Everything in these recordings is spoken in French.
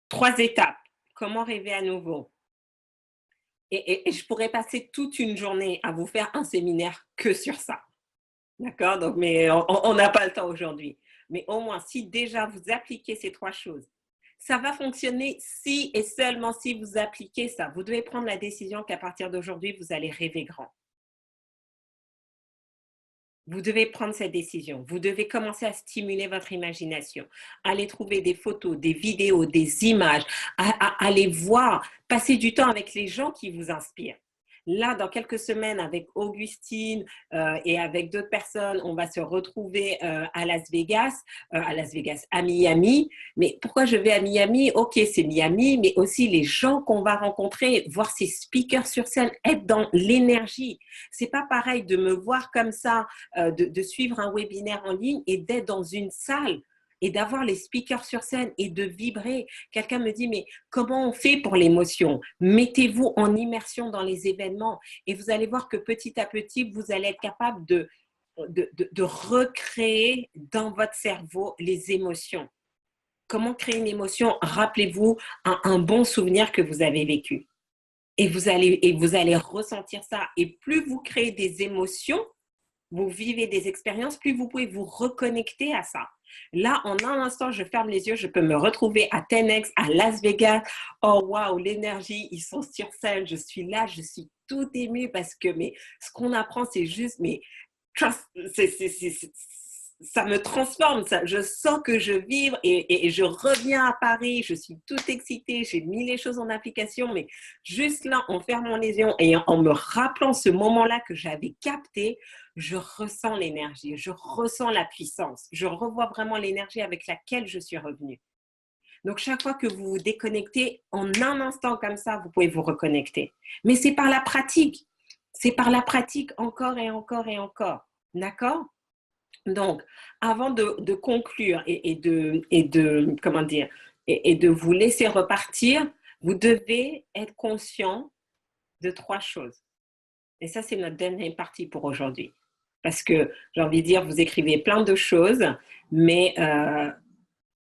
3 étapes. Comment rêver à nouveau? Et je pourrais passer toute une journée à vous faire un séminaire que sur ça. D'accord? Donc, mais on n'a pas le temps aujourd'hui. Mais au moins, si déjà vous appliquez ces 3 choses, ça va fonctionner si et seulement si vous appliquez ça. Vous devez prendre la décision qu'à partir d'aujourd'hui, vous allez rêver grand. Vous devez prendre cette décision. Vous devez commencer à stimuler votre imagination. Aller trouver des photos, des vidéos, des images, aller voir, passer du temps avec les gens qui vous inspirent. Là, dans quelques semaines, avec Augustine et avec d'autres personnes, on va se retrouver à Las Vegas, à Miami. Mais pourquoi je vais à Miami? Ok, c'est Miami, mais aussi les gens qu'on va rencontrer, voir ces speakers sur scène, être dans l'énergie. C'est pas pareil de me voir comme ça de suivre un webinaire en ligne et d'être dans une salle et d'avoir les speakers sur scène et de vibrer. Quelqu'un me dit, mais comment on fait pour l'émotion? Mettez-vous en immersion dans les événements et vous allez voir que petit à petit, vous allez être capable de recréer dans votre cerveau les émotions. Comment créer une émotion? Rappelez-vous un bon souvenir que vous avez vécu. Et vous allez ressentir ça. Et plus vous créez des émotions, vous vivez des expériences, plus vous pouvez vous reconnecter à ça. Là, en un instant, je ferme les yeux, je peux me retrouver à 10X, à Las Vegas. Oh, waouh, l'énergie, ils sont sur scène, je suis là, je suis tout émue parce que mais, ce qu'on apprend, c'est juste, mais ça me transforme, ça. Je sens que je vibre et je reviens à Paris, je suis toute excitée, j'ai mis les choses en application, mais juste là, en fermant les yeux et en me rappelant ce moment-là que j'avais capté, je ressens l'énergie, je ressens la puissance, je revois vraiment l'énergie avec laquelle je suis revenue. Donc, chaque fois que vous vous déconnectez, en un instant comme ça, vous pouvez vous reconnecter. Mais c'est par la pratique. C'est par la pratique encore et encore et encore. D'accord? Donc, avant de conclure comment dire, et de vous laisser repartir, vous devez être conscient de 3 choses. Et ça, c'est notre dernière partie pour aujourd'hui. Parce que j'ai envie de dire, vous écrivez plein de choses, mais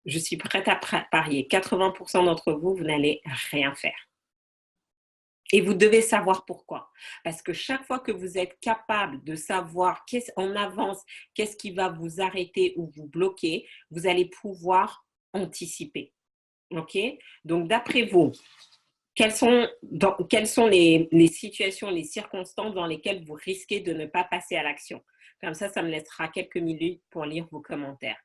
je suis prête à parier. 80% d'entre vous, vous n'allez rien faire. Et vous devez savoir pourquoi. Parce que chaque fois que vous êtes capable de savoir en avance qu'est-ce qui va vous arrêter ou vous bloquer, vous allez pouvoir anticiper. OK? Donc, d'après vous, quelles sont les situations, les circonstances dans lesquelles vous risquez de ne pas passer à l'action? Comme ça me laissera quelques minutes pour lire vos commentaires.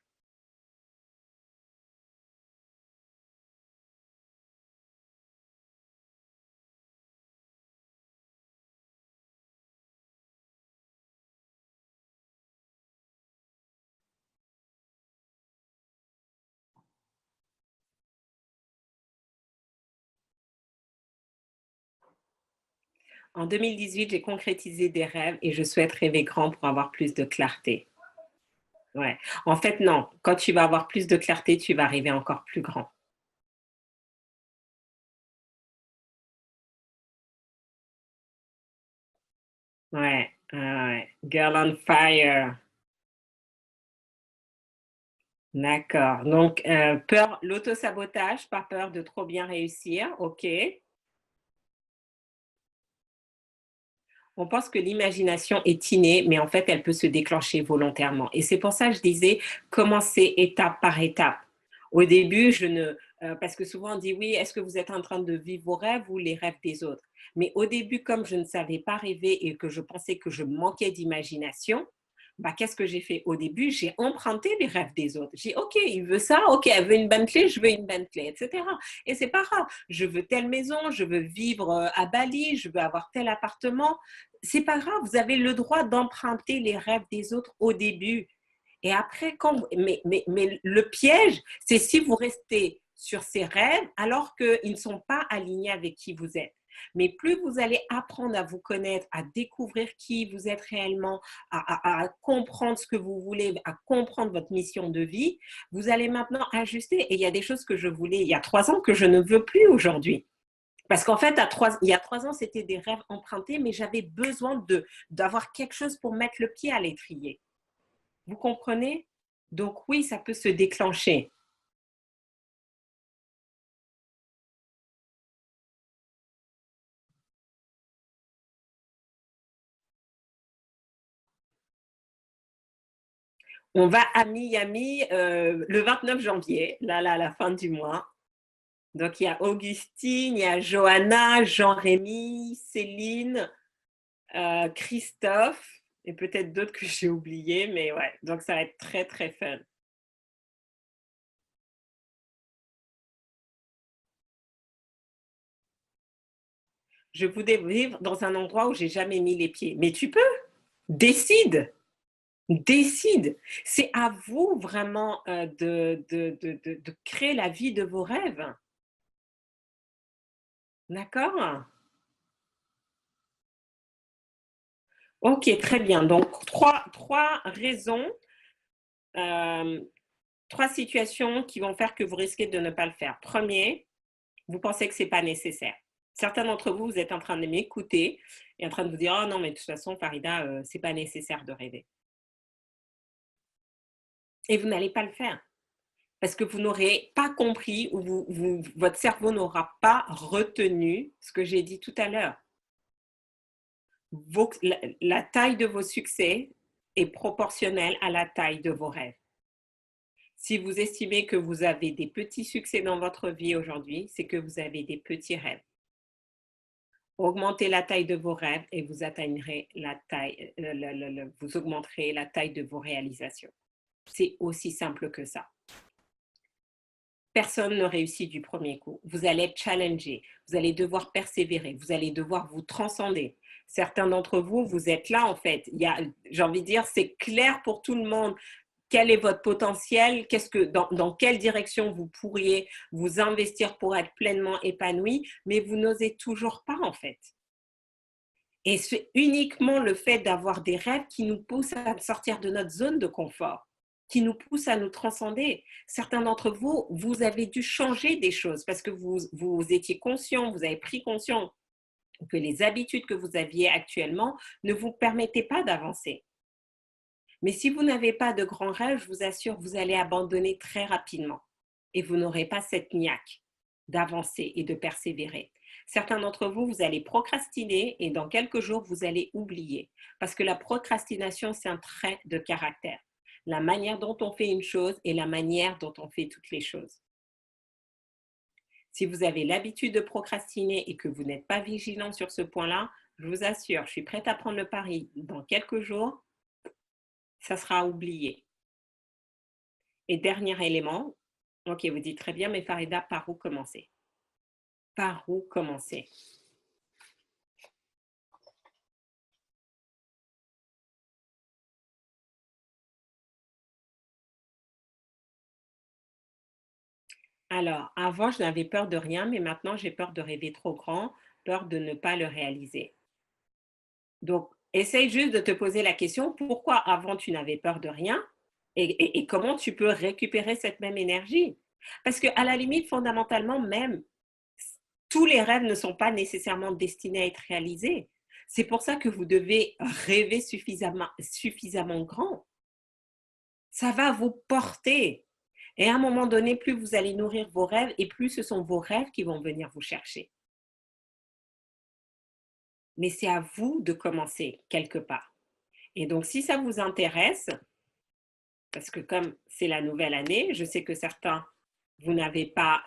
En 2018, j'ai concrétisé des rêves et je souhaite rêver grand pour avoir plus de clarté. Ouais. En fait, non. Quand tu vas avoir plus de clarté, tu vas arriver encore plus grand. Ouais, ouais, ouais. Girl on fire. D'accord. Donc, peur, l'auto-sabotage, pas peur de trop bien réussir. OK. On pense que l'imagination est innée, mais en fait, elle peut se déclencher volontairement. Et c'est pour ça que je disais, commencer étape par étape. Au début, parce que souvent on dit oui, est-ce que vous êtes en train de vivre vos rêves ou les rêves des autres? Mais au début, comme je ne savais pas rêver et que je pensais que je manquais d'imagination, bah, qu'est-ce que j'ai fait? Au début, j'ai emprunté les rêves des autres. J'ai dit, OK, il veut ça, OK, elle veut une Bentley, je veux une Bentley, etc. Et c'est pas grave. Je veux telle maison, je veux vivre à Bali, je veux avoir tel appartement. C'est pas grave, vous avez le droit d'emprunter les rêves des autres au début. Et après, mais le piège, c'est si vous restez sur ces rêves alors qu'ils ne sont pas alignés avec qui vous êtes. Mais plus vous allez apprendre à vous connaître, à découvrir qui vous êtes réellement, à comprendre ce que vous voulez, à comprendre votre mission de vie, vous allez maintenant ajuster. Et il y a des choses que je voulais il y a 3 ans que je ne veux plus aujourd'hui. Parce qu'en fait, il y a 3 ans, c'était des rêves empruntés, mais j'avais besoin d'avoir quelque chose pour mettre le pied à l'étrier. Vous comprenez? Donc oui, ça peut se déclencher. On va à Miami le 29 janvier, là, à la fin du mois. Donc, il y a Augustine, il y a Johanna, Jean-Rémy, Céline, Christophe et peut-être d'autres que j'ai oubliés, mais ouais, donc ça va être très, très fun. Je voudrais vivre dans un endroit où j'ai jamais mis les pieds. Mais tu peux, décide, décide. C'est à vous vraiment de créer la vie de vos rêves. D'accord? Ok, très bien. Donc, trois raisons, euh, trois situations qui vont faire que vous risquez de ne pas le faire. Premier, vous pensez que ce n'est pas nécessaire. Certains d'entre vous, vous êtes en train de m'écouter et en train de vous dire, oh non, mais de toute façon, Farida, ce n'est pas nécessaire de rêver. Et vous n'allez pas le faire parce que vous n'aurez pas compris ou votre cerveau n'aura pas retenu ce que j'ai dit tout à l'heure. La taille de vos succès est proportionnelle à la taille de vos rêves. Si vous estimez que vous avez des petits succès dans votre vie aujourd'hui, c'est que vous avez des petits rêves. Augmentez la taille de vos rêves et vous atteindrez la taille, vous augmenterez la taille de vos réalisations. C'est aussi simple que ça. Personne ne réussit du premier coup. Vous allez être challengé, vous allez devoir persévérer, vous allez devoir vous transcender. Certains d'entre vous, vous êtes là en fait. J'ai envie de dire, c'est clair pour tout le monde. Quel est votre potentiel? Dans quelle direction vous pourriez vous investir pour être pleinement épanoui? Mais vous n'osez toujours pas en fait. Et c'est uniquement le fait d'avoir des rêves qui nous poussent à sortir de notre zone de confort, qui nous poussent à nous transcender. Certains d'entre vous, vous avez dû changer des choses parce que vous étiez conscient, vous avez pris conscience que les habitudes que vous aviez actuellement ne vous permettaient pas d'avancer. Mais si vous n'avez pas de grands rêves, je vous assure, vous allez abandonner très rapidement et vous n'aurez pas cette niaque d'avancer et de persévérer. Certains d'entre vous, vous allez procrastiner et dans quelques jours, vous allez oublier. Parce que la procrastination, c'est un trait de caractère. La manière dont on fait une chose et la manière dont on fait toutes les choses. Si vous avez l'habitude de procrastiner et que vous n'êtes pas vigilant sur ce point-là, je vous assure, je suis prête à prendre le pari. Dans quelques jours, ça sera oublié. Et dernier élément, ok, vous dites très bien, mais Farida, par où commencer? Par où commencer? Alors, avant, je n'avais peur de rien, mais maintenant, j'ai peur de rêver trop grand, peur de ne pas le réaliser. Donc, essaye juste de te poser la question, pourquoi avant, tu n'avais peur de rien et comment tu peux récupérer cette même énergie? Parce qu'à la limite, fondamentalement, même, tous les rêves ne sont pas nécessairement destinés à être réalisés. C'est pour ça que vous devez rêver suffisamment grand. Ça va vous porter. Et à un moment donné, plus vous allez nourrir vos rêves et plus ce sont vos rêves qui vont venir vous chercher. Mais c'est à vous de commencer quelque part. Et donc, si ça vous intéresse, parce que comme c'est la nouvelle année, je sais que certains, vous n'avez pas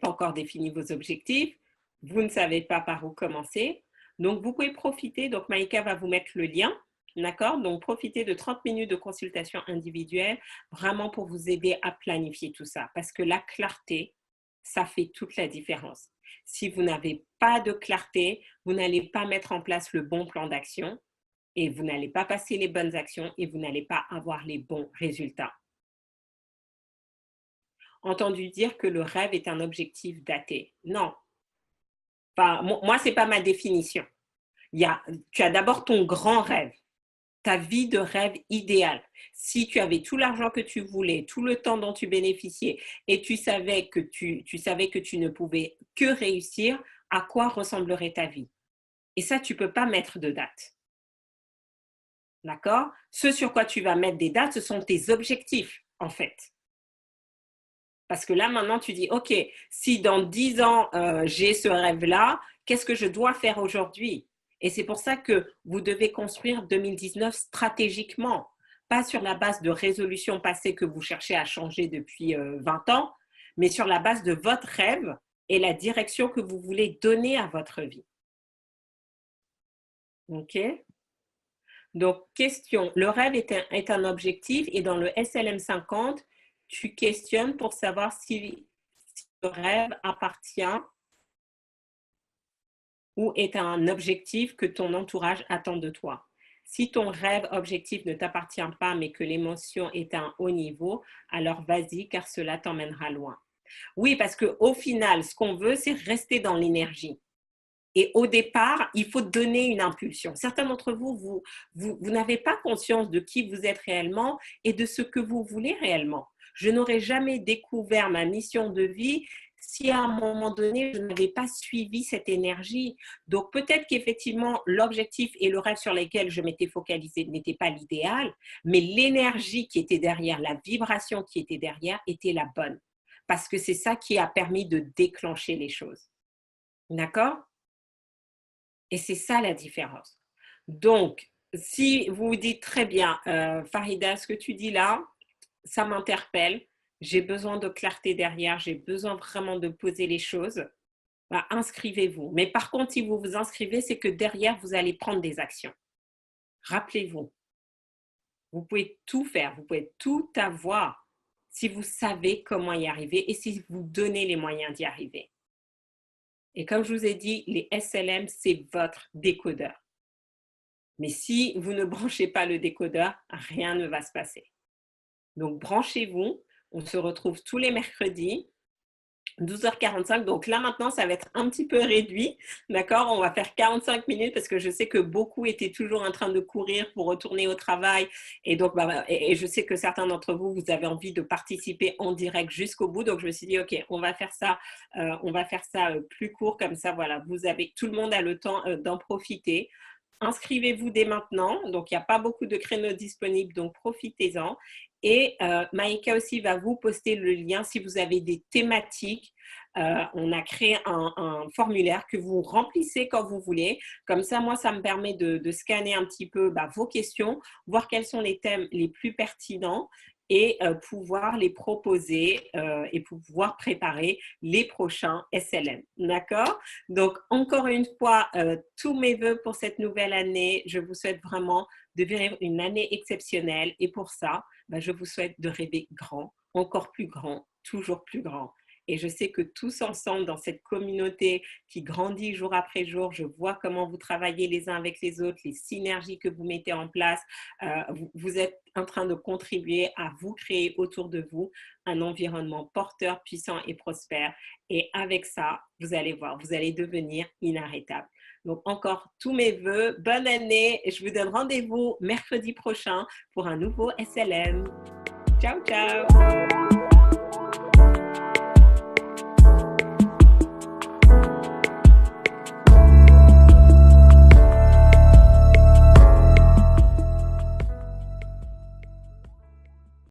encore défini vos objectifs, vous ne savez pas par où commencer. Donc, vous pouvez profiter. Donc, Maïka va vous mettre le lien. D'accord? Donc, profitez de 30 minutes de consultation individuelle vraiment pour vous aider à planifier tout ça. Parce que la clarté, ça fait toute la différence. Si vous n'avez pas de clarté, vous n'allez pas mettre en place le bon plan d'action et vous n'allez pas passer les bonnes actions et vous n'allez pas avoir les bons résultats. Entendu dire que le rêve est un objectif daté. Non. Enfin, moi, ce n'est pas ma définition. Tu as d'abord ton grand rêve, ta vie de rêve idéale. Si tu avais tout l'argent que tu voulais, tout le temps dont tu bénéficiais et tu savais que tu ne pouvais que réussir, à quoi ressemblerait ta vie? Et ça, tu ne peux pas mettre de date. D'accord? Ce sur quoi tu vas mettre des dates, ce sont tes objectifs, en fait. Parce que là, maintenant, tu dis, OK, si dans 10 ans, j'ai ce rêve-là, qu'est-ce que je dois faire aujourd'hui? Et c'est pour ça que vous devez construire 2019 stratégiquement. pas sur la base de résolutions passées que vous cherchez à changer depuis 20 ans, mais sur la base de votre rêve et la direction que vous voulez donner à votre vie. OK? Donc, question, le rêve est un objectif et dans le SLM 50, tu questionnes pour savoir si le rêve appartient ou est un objectif que ton entourage attend de toi. Si ton rêve objectif ne t'appartient pas, mais que l'émotion est à un haut niveau, alors vas-y, car cela t'emmènera loin. Oui, parce qu'au final, ce qu'on veut, c'est rester dans l'énergie. Et au départ, il faut donner une impulsion. Certains d'entre vous, vous n'avez pas conscience de qui vous êtes réellement et de ce que vous voulez réellement. Je n'aurais jamais découvert ma mission de vie si à un moment donné, je n'avais pas suivi cette énergie. Donc peut-être qu'effectivement, l'objectif et le rêve sur lesquels je m'étais focalisée n'était pas l'idéal, mais l'énergie qui était derrière, la vibration qui était derrière était la bonne. Parce que c'est ça qui a permis de déclencher les choses. D'accord ? Et c'est ça la différence. Donc, si vous vous dites très bien, Farida, ce que tu dis là, ça m'interpelle, j'ai besoin de clarté derrière, j'ai besoin vraiment de poser les choses, bah, inscrivez-vous. Mais par contre, si vous vous inscrivez, c'est que derrière, vous allez prendre des actions. Rappelez-vous, vous pouvez tout faire, vous pouvez tout avoir si vous savez comment y arriver et si vous donnez les moyens d'y arriver. Et comme je vous ai dit, les SLM, c'est votre décodeur. Mais si vous ne branchez pas le décodeur, rien ne va se passer. Donc, branchez-vous. On se retrouve tous les mercredis, 12h45. Donc là, maintenant, ça va être un petit peu réduit. D'accord? On va faire 45 minutes parce que je sais que beaucoup étaient toujours en train de courir pour retourner au travail. Et donc, et je sais que certains d'entre vous, vous avez envie de participer en direct jusqu'au bout. Donc, je me suis dit, OK, on va faire ça plus court. Comme ça, voilà, tout le monde a le temps d'en profiter. Inscrivez-vous dès maintenant. Donc, il n'y a pas beaucoup de créneaux disponibles, donc profitez-en. Et Maïka aussi va vous poster le lien si vous avez des thématiques. On a créé un formulaire que vous remplissez quand vous voulez. Comme ça, moi, ça me permet de scanner un petit peu vos questions, voir quels sont les thèmes les plus pertinents et pouvoir les proposer et pouvoir préparer les prochains SLM. D'accord? Donc, encore une fois, tous mes vœux pour cette nouvelle année. Je vous souhaite vraiment de vivre une année exceptionnelle. Et pour ça, je vous souhaite de rêver grand, encore plus grand, toujours plus grand. Et je sais que tous ensemble, dans cette communauté qui grandit jour après jour, je vois comment vous travaillez les uns avec les autres, les synergies que vous mettez en place. Vous êtes en train de contribuer à vous créer autour de vous un environnement porteur, puissant et prospère. Et avec ça, vous allez voir, vous allez devenir inarrêtable. Donc, encore tous mes vœux, bonne année. Et je vous donne rendez-vous mercredi prochain pour un nouveau SLM. Ciao, ciao!